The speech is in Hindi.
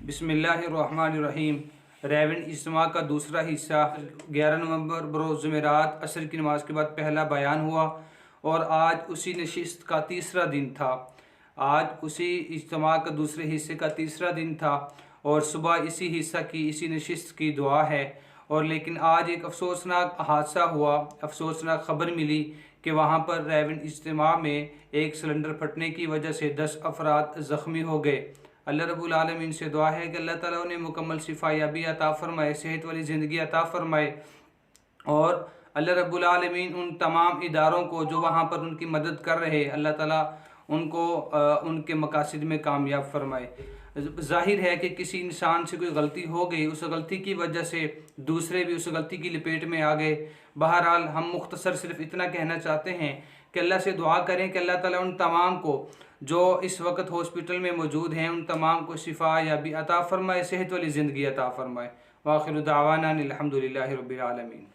बिस्मिल्लाहिर्रहमानिर्रहीम। रैविंड इज्तिमा का दूसरा हिस्सा 11 नवंबर बरोज़ जुमेरात असर की नमाज के बाद पहला बयान हुआ और आज उसी नशिस्त का तीसरा दिन था। आज उसी इज्तिमा का दूसरे हिस्से का तीसरा दिन था और सुबह इसी हिस्सा की इसी नशिस्त की दुआ है। और लेकिन आज एक अफसोसनाक हादसा हुआ, अफसोसनाक ख़बर मिली कि वहाँ पर रैविंड इज्तिमा में एक सिलेंडर फटने की वजह से 10 अफराद ज़ख्मी हो गए। अल्लाह रब्बुल आलमीन से दुआ है कि अल्लाह ताला उन्हें मुकम्मल शिफायाबी अता फ़रमाए, सेहत वाली ज़िंदगी अता फ़रमाए और अल्लाह रब्बुल आलमीन उन तमाम इदारों को जो वहाँ पर उनकी मदद कर रहे, अल्लाह ताला उनको उनके मकासद में कामयाब फरमाए। ज़ाहिर है कि किसी इंसान से कोई गलती हो गई, उस गलती की वजह से दूसरे भी उस गलती की लपेट में आ गए। बहरहाल हम मुख्तसर सिर्फ इतना कहना चाहते हैं कि अल्लाह से दुआ करें कि अल्लाह ताला उन तमाम को जो इस वक्त हॉस्पिटल में मौजूद हैं उन तमाम को शिफा या भी अता फ़रमाए, सेहत वाली ज़िंदगी अता फ़रमाए। वाखिर दावाना अनिल हम्दुलिल्लाहि रब्बिल आलमीन।